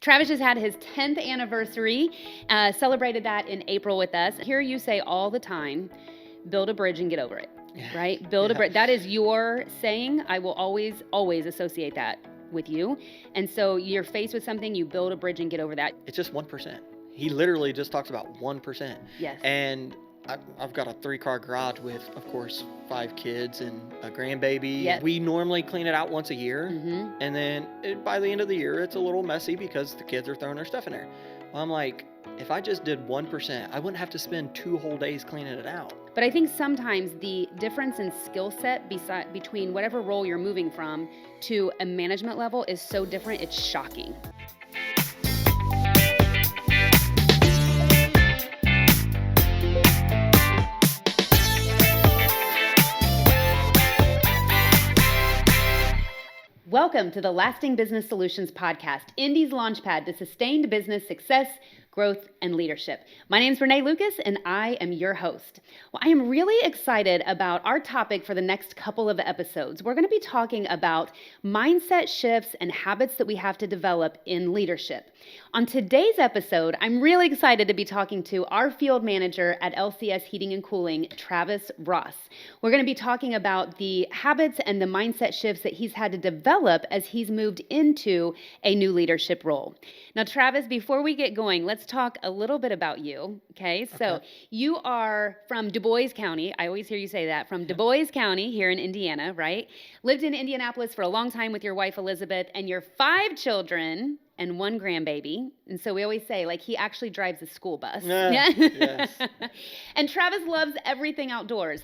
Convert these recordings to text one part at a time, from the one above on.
Travis just had his 10th anniversary, celebrated that in April with us. Hear you say all the time, build a bridge and get over it, right? Build a bridge. That is your saying. I will always associate that with you. And so you're faced with something, you build a bridge and get over that. It's just 1%. He literally just talks about 1%. Yes. And I've got a 3-car garage with, of course, 5 kids and a grandbaby. Yep. We normally clean it out once a year. Mm-hmm. And then by the end of the year, it's a little messy because the kids are throwing their stuff in there. Well, I'm like, if I just did 1%, I wouldn't have to spend 2 whole days cleaning it out. But I think sometimes the difference in skill set between whatever role you're moving from to a management level is so different, it's shocking. Welcome to the Lasting Business Solutions Podcast, Indy's launchpad to sustained business success, growth, and leadership. My name is Renee Lucas, and I am your host. Well, I am really excited about our topic for the next couple of episodes. We're going to be talking about mindset shifts and habits that we have to develop in leadership. On today's episode, I'm really excited to be talking to our field manager at LCS Heating Cooling, Travis Ross. We're going to be talking about the habits and the mindset shifts that he's had to develop as he's moved into a new leadership role. Now, Travis, before we get going, let's talk a little bit about you, okay? So you are from Du Bois County. I always hear you say that, from Du Bois County here in Indiana, right? Lived in Indianapolis for a long time with your wife, Elizabeth, and your 5 children and 1 grandbaby. And so we always say, like, he actually drives a school bus. Yes. And Travis loves everything outdoors,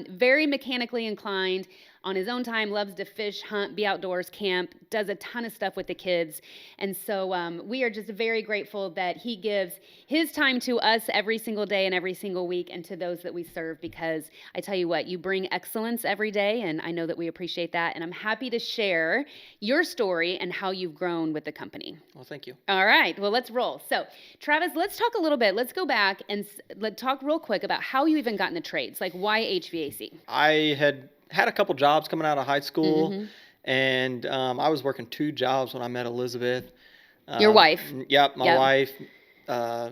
very mechanically inclined. On his own time, loves to fish, hunt, be outdoors, camp, does a ton of stuff with the kids. And so we are just very grateful that he gives his time to us every single day and every single week and to those that we serve, because I tell you what, you bring excellence every day, and I know that we appreciate that. And I'm happy to share your story and how you've grown with the company. Well, thank you. All right, well, let's roll. So, Travis, let's talk a little bit. Let's go back and let's talk real quick about how you even got into trades. Like, why HVAC? I had a couple jobs coming out of high school, and I was working 2 jobs when I met Elizabeth. Your wife? Yep, my wife.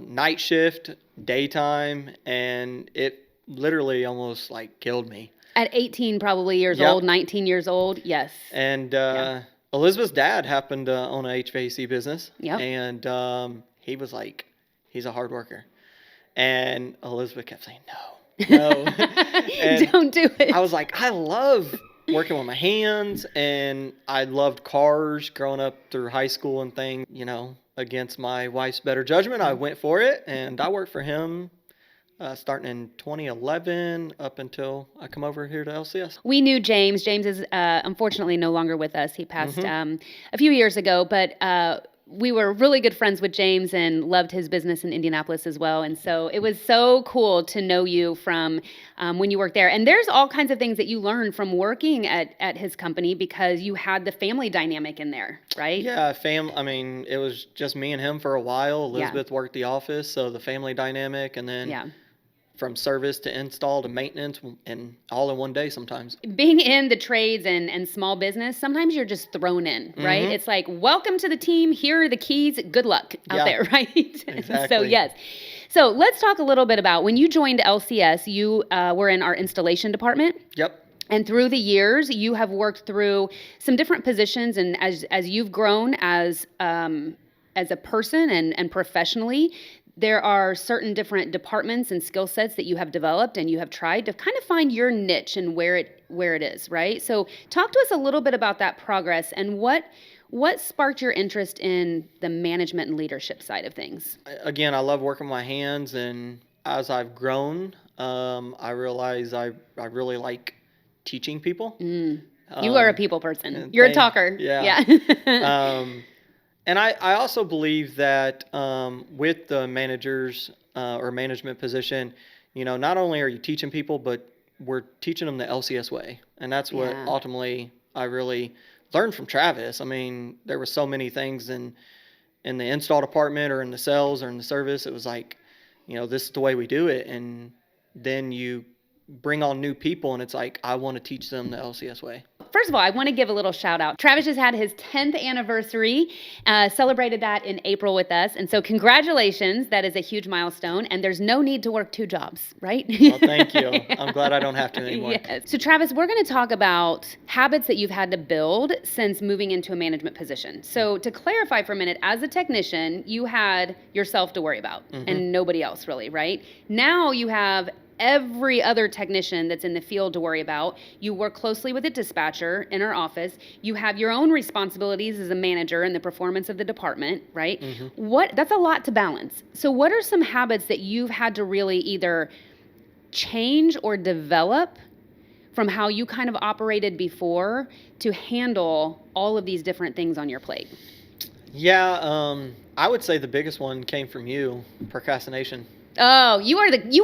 Night shift, daytime, and it literally almost like killed me. At 18 probably years old, 19 years old, yes. And Elizabeth's dad happened to own a HVAC business, and he was like, he's a hard worker. And Elizabeth kept saying, no. Don't do it. I was like, I love working with my hands, and I loved cars growing up through high school and things. You know, against my wife's better judgment, I went for it, and I worked for him starting in 2011 up until I come over here to LCS. We knew James. James is unfortunately no longer with us. He passed a few years ago, but we were really good friends with James and loved his business in Indianapolis as well. And so it was so cool to know you from when you worked there. And there's all kinds of things that you learned from working at his company because you had the family dynamic in there, right? Yeah, I mean, it was just me and him for a while. Elizabeth worked the office, so the family dynamic, and then from service to install to maintenance, and all in one day sometimes. Being in the trades and small business, sometimes you're just thrown in, right? It's like, welcome to the team. Here are the keys. Good luck out there, right? Exactly. So, yes. So let's talk a little bit about when you joined LCS, you were in our installation department. Yep. And through the years, you have worked through some different positions, and as you've grown as a person and professionally, there are certain different departments and skill sets that you have developed and you have tried to kind of find your niche and where it is, right? So talk to us a little bit about that progress and what sparked your interest in the management and leadership side of things. Again, I love working with my hands, and as I've grown, I realize I really like teaching people. You are a people person. You're a talker. Yeah. And I also believe that with the managers or management position, you know, not only are you teaching people, but we're teaching them the LCS way. And that's what ultimately I really learned from Travis. I mean, there were so many things in the install department or in the sales or in the service. It was like, you know, this is the way we do it. And then you bring on new people, and it's like, I want to teach them the LCS way. First of all, I want to give a little shout out. Travis just had his 10th anniversary, celebrated that in April with us. And so congratulations. That is a huge milestone. And there's no need to work 2 jobs, right? Well, thank you. I'm glad I don't have to anymore. Yes. So Travis, we're going to talk about habits that you've had to build since moving into a management position. So to clarify for a minute, as a technician, you had yourself to worry about and nobody else really, right? Now you have every other technician that's in the field to worry about. You work closely with a dispatcher in our office. You have your own responsibilities as a manager in the performance of the department, right? That's a lot to balance. So what are some habits that you've had to really either change or develop from how you kind of operated before to handle all of these different things on your plate? Yeah, I would say the biggest one came from you, procrastination. Oh, you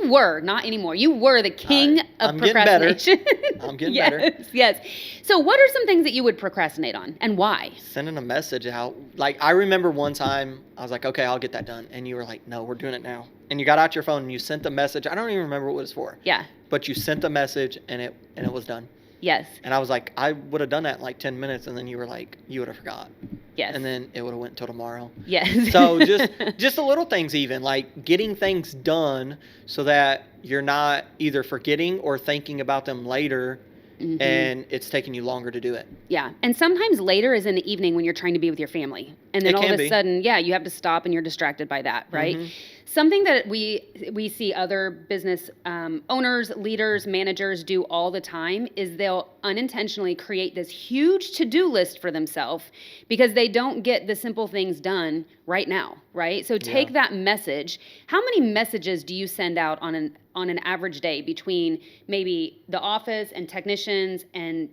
were, not anymore. You were the king of procrastination. I'm getting better. Yes. So what are some things that you would procrastinate on and why? Sending a message out. Like, I remember one time I was like, okay, I'll get that done. And you were like, no, we're doing it now. And you got out your phone and you sent the message. I don't even remember what it was for. Yeah. But you sent the message and it was done. Yes. And I was like, I would have done that in like 10 minutes. And then you were like, you would have forgot. Yes. And then it would have went until tomorrow. Yes. So just the little things, even like getting things done so that you're not either forgetting or thinking about them later. And it's taking you longer to do it. Yeah. And sometimes later is in the evening when you're trying to be with your family. And then all of a sudden, you have to stop and you're distracted by that, right? Something that we see other business owners, leaders, managers do all the time is they'll unintentionally create this huge to-do list for themselves because they don't get the simple things done right now, right? So take that message. How many messages do you send out on an average day between maybe the office and technicians and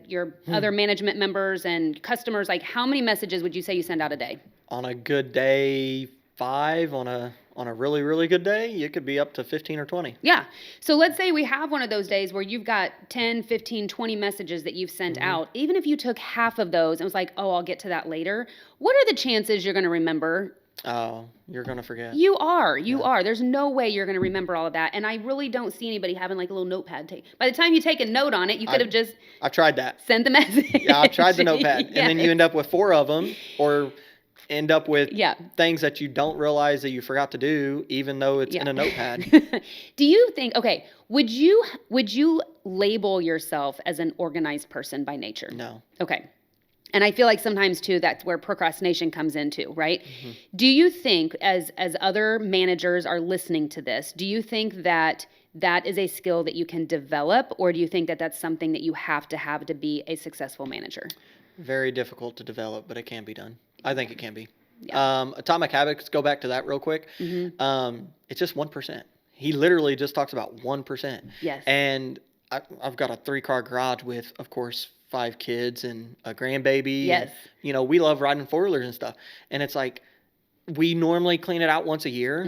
your other management members and customers? Like, how many messages would you say you send out a day? On a good day, 5. On a really, really good day, you could be up to 15 or 20. Yeah. So let's say we have one of those days where you've got 10, 15, 20 messages that you've sent out. Even if you took half of those and was like, oh, I'll get to that later. What are the chances you're going to remember? Oh, you're going to forget. You are. There's no way you're going to remember all of that. And I really don't see anybody having like a little notepad take. By the time you take a note on it, you could have just I've tried that. Sent the message. Yeah, I've tried the notepad. And then you end up with 4 of them or end up with things that you don't realize that you forgot to do, even though it's in a notepad. Do you think, okay, would you label yourself as an organized person by nature? No. Okay. And I feel like sometimes too, that's where procrastination comes into, right? Do you think as other managers are listening to this, do you think that is a skill that you can develop, or do you think that that's something that you have to be a successful manager? Very difficult to develop, but it can be done. I think it can be. Yeah. Atomic Habits, go back to that real quick. It's just 1%. He literally just talks about 1%. Yes. And I've got a 3-car garage with, of course, 5 kids and a grandbaby. Yes. And, we love riding 4-wheelers and stuff. And it's like, we normally clean it out once a year.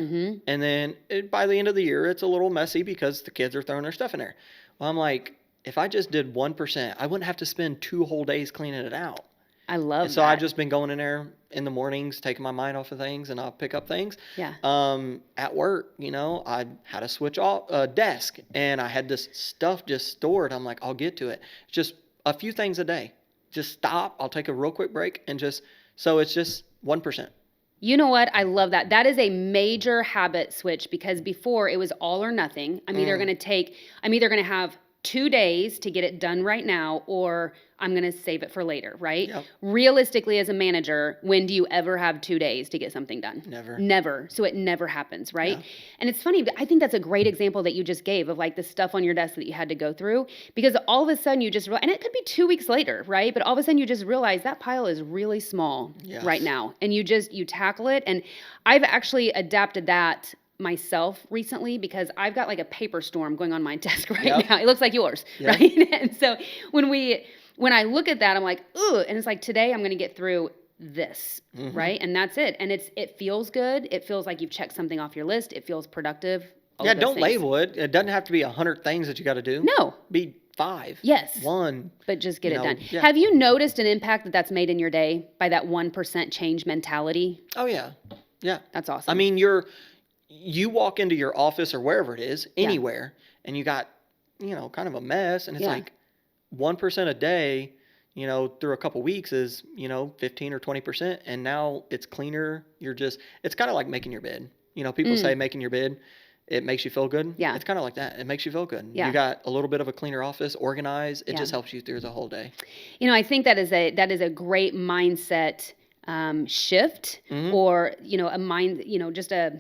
And then by the end of the year, it's a little messy because the kids are throwing their stuff in there. Well, I'm like, if I just did 1%, I wouldn't have to spend 2 whole days cleaning it out. I love that. So I've just been going in there in the mornings, taking my mind off of things, and I'll pick up things. Yeah. At work, I had to switch off a desk, and I had this stuff just stored. I'm like, I'll get to it. Just a few things a day. Just stop. I'll take a real quick break, and so it's just 1%. You know what? I love that. That is a major habit switch because before it was all or nothing. I'm either going to have 2 days to get it done right now, or I'm going to save it for later, right? Yep. Realistically, as a manager, when do you ever have 2 days to get something done? Never. So it never happens, right? Yeah. And it's funny, but I think that's a great example that you just gave of like the stuff on your desk that you had to go through, because all of a sudden you just, and it could be 2 weeks later, right? But all of a sudden you just realize that pile is really small right now. And you tackle it. And I've actually adapted that myself recently because I've got like a paper storm going on my desk right now. It looks like yours, right? And so when I look at that, I'm like, ooh, and it's like, today I'm going to get through this, right? And that's it. And it feels good. It feels like you've checked something off your list. It feels productive. Don't label it. It doesn't have to be 100 things that you got to do. No. Be 5. Yes. 1. But just get it done. Yeah. Have you noticed an impact that's made in your day by that 1% change mentality? Oh, yeah. Yeah. That's awesome. I mean, you walk into your office or wherever it is, anywhere, and you got kind of a mess. And it's Yeah. like 1% a day, through a couple weeks is, 15 or 20%. And now it's cleaner. It's kind of like making your bed. People say making your bed, it makes you feel good. Yeah. It's kind of like that. It makes you feel good. Yeah. You got a little bit of a cleaner office, organized. It Yeah. just helps you through the whole day. I think that is a great mindset shift, or a mind, just a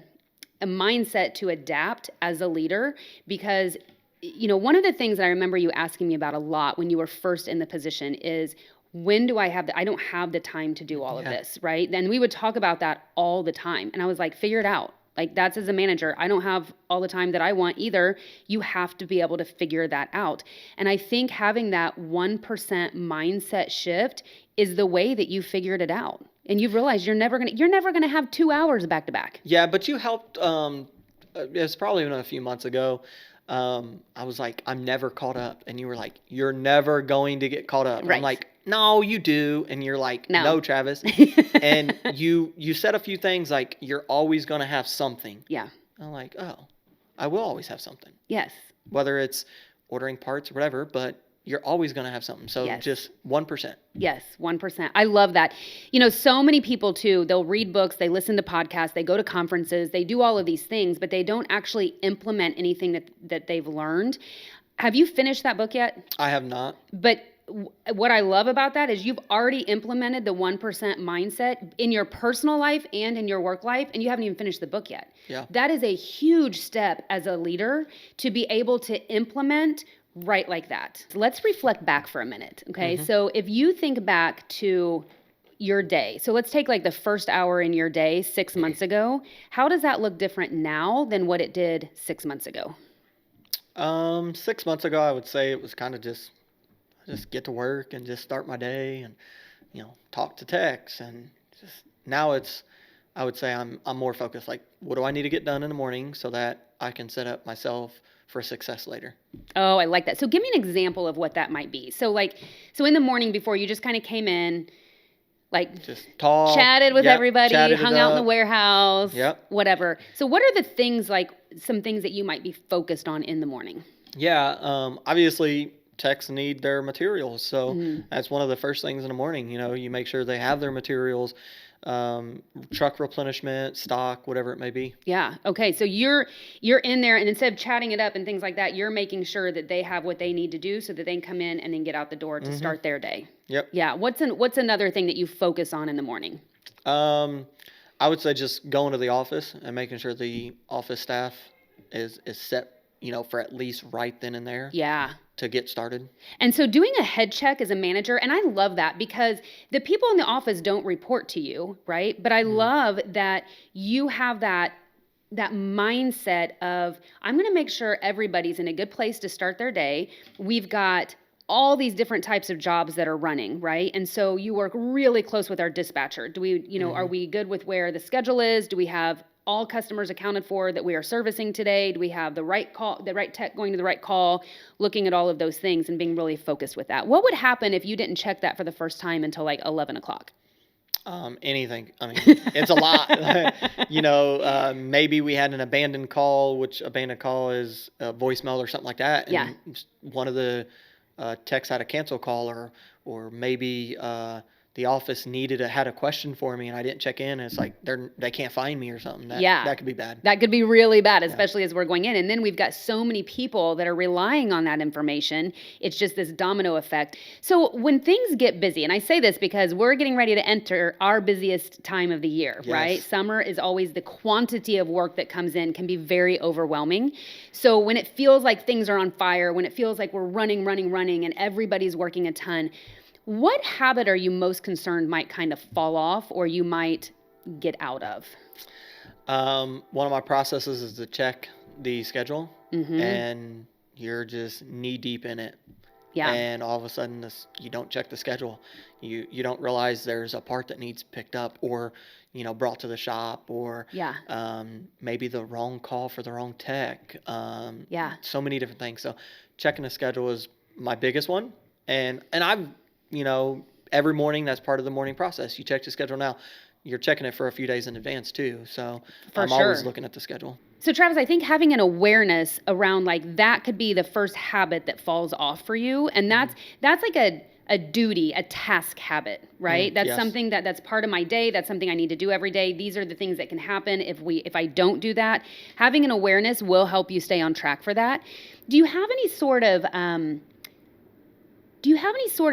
mindset to adapt as a leader, because one of the things that I remember you asking me about a lot when you were first in the position is, when do I have I don't have the time to do all of this, right? Then we would talk about that all the time, and I was like, figure it out. Like, that's, as a manager, I don't have all the time that I want either. You have to be able to figure that out. And I think having that 1% mindset shift is the way that you figured it out. And you've realized you're never gonna have 2 hours back to back. Yeah, but you helped. It was probably a few months ago. I was like, I'm never caught up, and you were like, you're never going to get caught up. And Right. I'm like, no, you do, and you're like, no, Travis. And you said a few things like, you're always going to have something. Yeah. I'm like, oh, I will always have something. Yes. Whether it's ordering parts or whatever, but you're always going to have something. So just 1%. Yes, 1%. I love that. So many people too, they'll read books, they listen to podcasts, they go to conferences, they do all of these things, but they don't actually implement anything that they've learned. Have you finished that book yet? I have not. But what I love about that is you've already implemented the 1% mindset in your personal life and in your work life, and you haven't even finished the book yet. Yeah. That is a huge step as a leader, to be able to implement right like that. Let's reflect back for a minute, okay? So if you think back to your day, so let's take like the first hour in your day 6 months ago. How does that look different now than what it did 6 months ago? 6 months ago, I would say it was kind of just get to work and just start my day, and talk to techs, and just now I would say I'm more focused. Like, what do I need to get done in the morning so that I can set up myself for success later? Oh, I like that. So give me an example of what that might be. So in the morning before, you just kind of came in, like, just talk, chatted with everybody, chatted hung out in the warehouse, whatever. So what are the things, like some things that you might be focused on in the morning? Yeah, obviously techs need their materials, so that's one of the first things in the morning. You make sure they have their materials, truck replenishment, stock, whatever it may be. Yeah. Okay. So you're in there, and instead of chatting it up and things like that, you're making sure that they have what they need to do so that they can come in and then get out the door to start their day. Yep. Yeah. What's another thing that you focus on in the morning? I would say just going to the office and making sure the office staff is set, for at least right then and there. Yeah. To get started. And so doing a head check as a manager, and I love that, because the people in the office don't report to you, right? But I love that you have that mindset of, I'm going to make sure everybody's in a good place to start their day. We've got all these different types of jobs that are running, right? And so you work really close with our dispatcher. Do we, are we good with where the schedule is? Do we have all customers accounted for that we are servicing today? Do we have the right call, the right tech going to the right call, looking at all of those things and being really focused with that? What would happen if you didn't check that for the first time until like 11 o'clock? Anything. I mean, it's a lot. Maybe we had an abandoned call, which abandoned call is a voicemail or something like that. And one of the techs had a cancel call, or maybe the office had a question for me and I didn't check in, and it's like they can't find me or something. That could be bad. That could be really bad, especially as we're going in. And then we've got so many people that are relying on that information. It's just this domino effect. So when things get busy, and I say this because we're getting ready to enter our busiest time of the year, right? Summer is always, the quantity of work that comes in can be very overwhelming. So when it feels like things are on fire, when it feels like we're running, and everybody's working a ton, what habit are you most concerned might kind of fall off, or you might get out of? One of my processes is to check the schedule, and you're just knee deep in it. Yeah. And all of a sudden, you don't check the schedule. You don't realize there's a part that needs picked up, or brought to the shop, or maybe the wrong call for the wrong tech. So many different things. So checking the schedule is my biggest one, and I've every morning, that's part of the morning process. You check the schedule now. you're checking it for a few days in advance too. So For I'm always sure. looking at the schedule. So Travis, I think having an awareness around like that could be the first habit that falls off for you. And that's like a duty, a task habit, right? That's Yes. something that's part of my day. That's something I need to do every day. These are the things that can happen if I don't do that. Having an awareness will help you stay on track for that. Do you have any sort of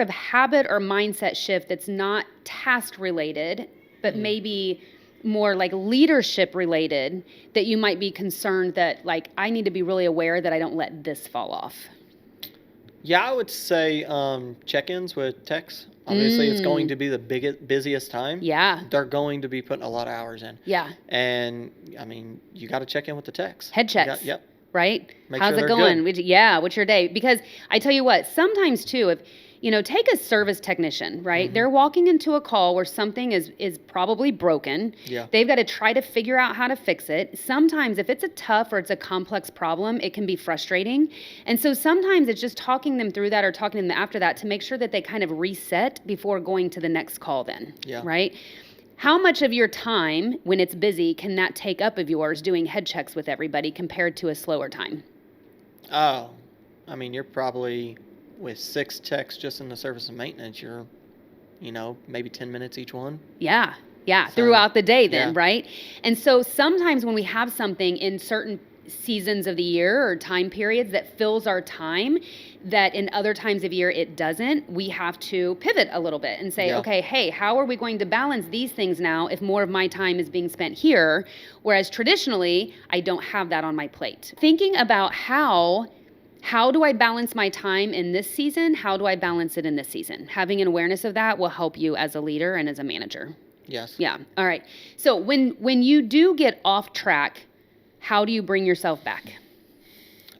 habit or mindset shift that's not task related, but maybe more like leadership related, that you might be concerned that like I need to be really aware that I don't let this fall off? Yeah, I would say check-ins with techs. Obviously, it's going to be the busiest time. Yeah. They're going to be putting a lot of hours in. Yeah. And, I mean, you got to check in with the techs. Head checks. Yep. Right? Make How's sure it they're going? good. What's your day? Because I tell you what, sometimes too, if take a service technician, right? They're walking into a call where something is probably broken. Yeah. They've got to try to figure out how to fix it. Sometimes if it's a tough or it's a complex problem, it can be frustrating. And so sometimes it's just talking them through that or talking to them after that to make sure that they kind of reset before going to the next call then. Yeah. Right? How much of your time when it's busy can that take up of yours doing head checks with everybody compared to a slower time? Oh, I mean, you're probably with 6 techs just in the service and maintenance, you're, maybe 10 minutes each one. Yeah, So, throughout the day then, yeah. right? And so sometimes when we have something in certain seasons of the year or time periods that fills our time, that in other times of year it doesn't, we have to pivot a little bit and say, Yeah. okay, hey, how are we going to balance these things now if more of my time is being spent here, whereas traditionally I don't have that on my plate? Thinking about how do I balance my time in this season? How do I balance it in this season? Having an awareness of that will help you as a leader and as a manager. Yes. Yeah. All right. So when you do get off track, how do you bring yourself back?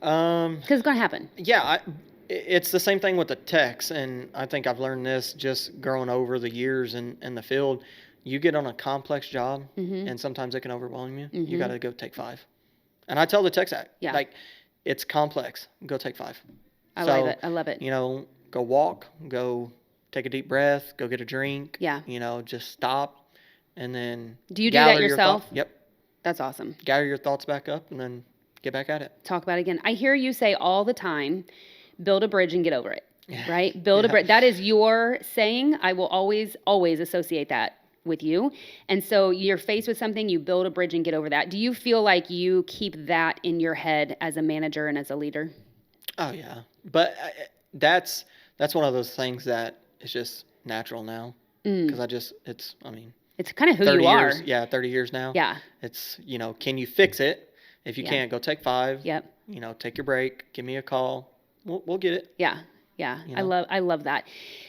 Because it's going to happen. Yeah, it's the same thing with the techs, and I think I've learned this just growing over the years in the field. You get on a complex job, and sometimes it can overwhelm you. You got to go take 5. And I tell the techs that. Yeah. Like, it's complex. Go take 5. I love it. I love it. Go walk, go take a deep breath, go get a drink. Yeah. Just stop, and then Do you do that yourself? Yep. That's awesome. Gather your thoughts back up, and then get back at it. Talk about it again. I hear you say all the time, build a bridge and get over it, right? Build a bridge. That is your saying. I will always, always associate that with you. And so you're faced with something, you build a bridge and get over that. Do you feel like you keep that in your head as a manager and as a leader? Oh, yeah. But that's one of those things that is just natural now. Because it's kind of who 30 you are. years, yeah, 30 years now. Yeah. It's, can you fix it? If you can't, go take 5. Yep. Take your break. Give me a call. We'll get it. Yeah. Yeah. I love that.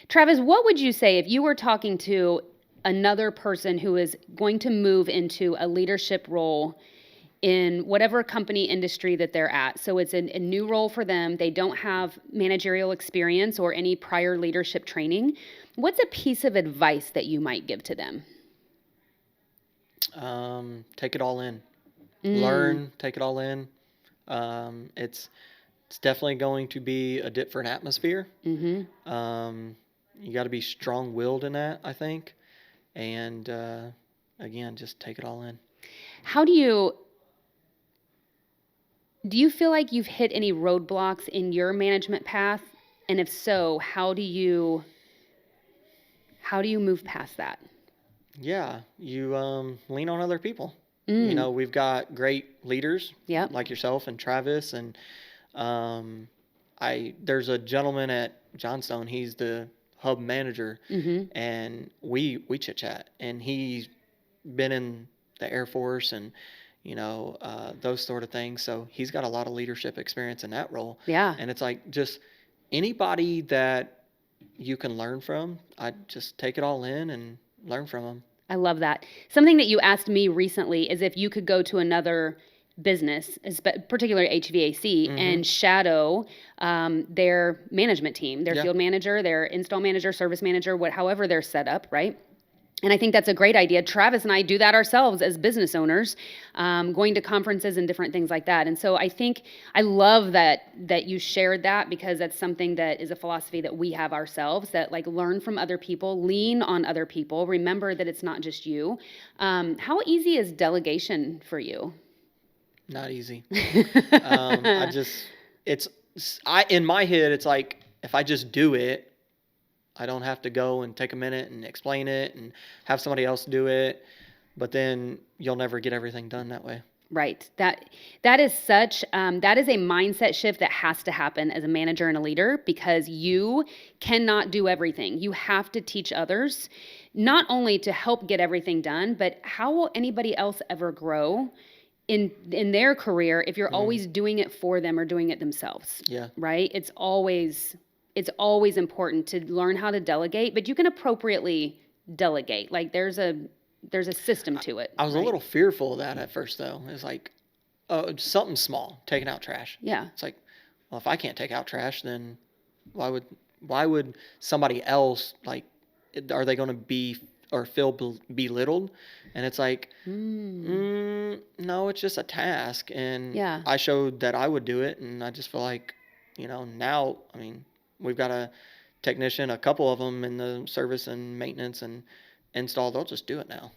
Travis, what would you say if you were talking to another person who is going to move into a leadership role in whatever company industry that they're at? So it's a new role for them. They don't have managerial experience or any prior leadership training. What's a piece of advice that you might give to them? Take it all in. Learn, take it all in. It's definitely going to be a different atmosphere. You got to be strong-willed in that, I think. And again, just take it all in. How do you feel like you've hit any roadblocks in your management path? And if so, how do you move past that? Yeah, you lean on other people. We've got great leaders like yourself and Travis, and there's a gentleman at Johnstone. He's the hub manager, and we chit chat, and he's been in the Air Force and those sort of things. So he's got a lot of leadership experience in that role. Yeah, and it's like just anybody that you can learn from. I just take it all in and learn from them. I love that. Something that you asked me recently is if you could go to another business, particularly HVAC, and shadow their management team, their field manager, their install manager, service manager, however they're set up, right? And I think that's a great idea. Travis and I do that ourselves as business owners, going to conferences and different things like that. And so I think I love that you shared that, because that's something that is a philosophy that we have ourselves, that like learn from other people, lean on other people, remember that it's not just you. How easy is delegation for you? Not easy. In my head, it's like, if I just do it, I don't have to go and take a minute and explain it and have somebody else do it. But then you'll never get everything done that way. Right. That is such, that is a mindset shift that has to happen as a manager and a leader, because you cannot do everything. You have to teach others, not only to help get everything done, but how will anybody else ever grow in their career if you're always doing it for them or doing it themselves? Yeah. Right? It's always important to learn how to delegate, but you can appropriately delegate. Like there's a system to it. I was a little fearful of that at first, though. It was like, something small, taking out trash. Yeah. It's like, well, if I can't take out trash, then why would somebody else, like, are they going to be or feel belittled? And it's like, no, it's just a task. And I showed that I would do it, and I just feel like, now, I mean, we've got a technician, a couple of them in the service and maintenance and install. They'll just do it now.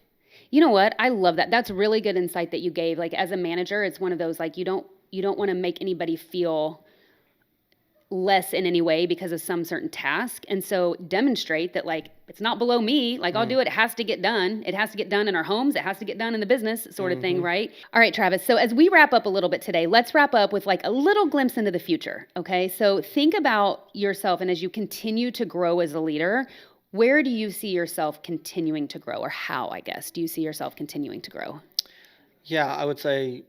You know what? I love that. That's really good insight that you gave. Like as a manager, it's one of those, like, you don't want to make anybody feel less in any way because of some certain task. And so demonstrate that, like, it's not below me. Like, I'll do it. It has to get done. It has to get done in our homes. It has to get done in the business sort of thing, right? All right, Travis. So as we wrap up a little bit today, let's wrap up with like a little glimpse into the future. Okay. So think about yourself, and as you continue to grow as a leader, where do you see yourself continuing to grow, or how, I guess, do you see yourself continuing to grow? Yeah, I would say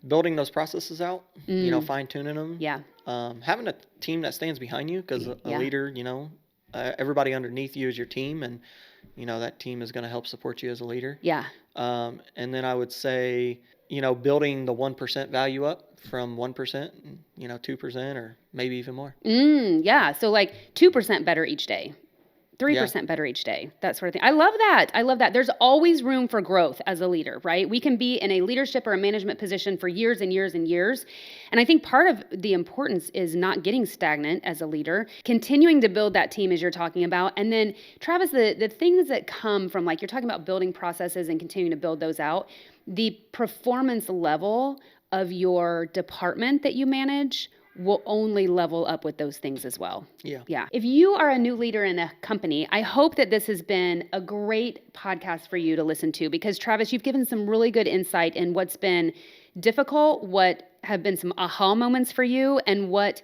building those processes out, fine tuning them. Yeah. Having a team that stands behind you, because a leader, everybody underneath you is your team, and that team is going to help support you as a leader. Yeah. And then I would say, building the 1% value up from 1%, 2%, or maybe even more. Yeah. So like 2% better each day. 3% better each day, that sort of thing. I love that. There's always room for growth as a leader, right? We can be in a leadership or a management position for years and years and years. And I think part of the importance is not getting stagnant as a leader, continuing to build that team as you're talking about. And then, Travis, the things that come from, like, you're talking about building processes and continuing to build those out, the performance level of your department that you manage will only level up with those things as well. Yeah. If you are a new leader in a company, I hope that this has been a great podcast for you to listen to, because Travis, you've given some really good insight in what's been difficult, what have been some aha moments for you, and what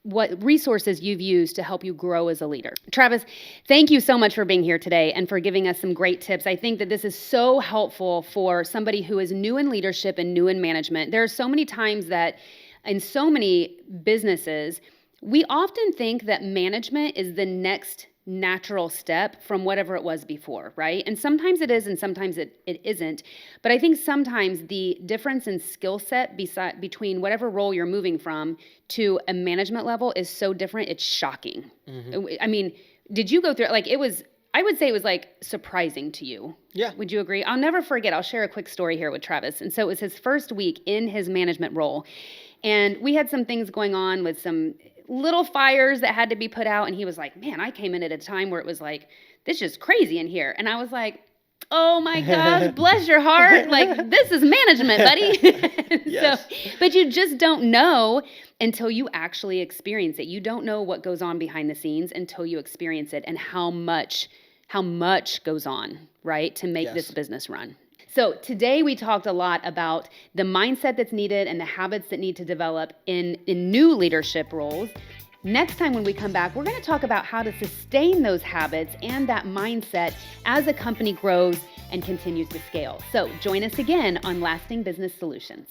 resources you've used to help you grow as a leader. Travis, thank you so much for being here today and for giving us some great tips. I think that this is so helpful for somebody who is new in leadership and new in management. There are so many times that in so many businesses, we often think that management is the next natural step from whatever it was before, right? And sometimes it is, and sometimes it isn't. But I think sometimes the difference in skill set between whatever role you're moving from to a management level is so different, it's shocking. I mean, did you go through it? Like, I would say it was like surprising to you. Yeah. Would you agree? I'll never forget. I'll share a quick story here with Travis. And so it was his first week in his management role. And we had some things going on with some little fires that had to be put out. And he was like, man, I came in at a time where it was like, this is crazy in here. And I was like, oh my gosh, bless your heart. Like, this is management, buddy. Yes. But you just don't know until you actually experience it. You don't know what goes on behind the scenes until you experience it, and how much goes on, right, to make this business run. So today we talked a lot about the mindset that's needed and the habits that need to develop in new leadership roles. Next time when we come back, we're going to talk about how to sustain those habits and that mindset as a company grows and continues to scale. So join us again on Lasting Business Solutions.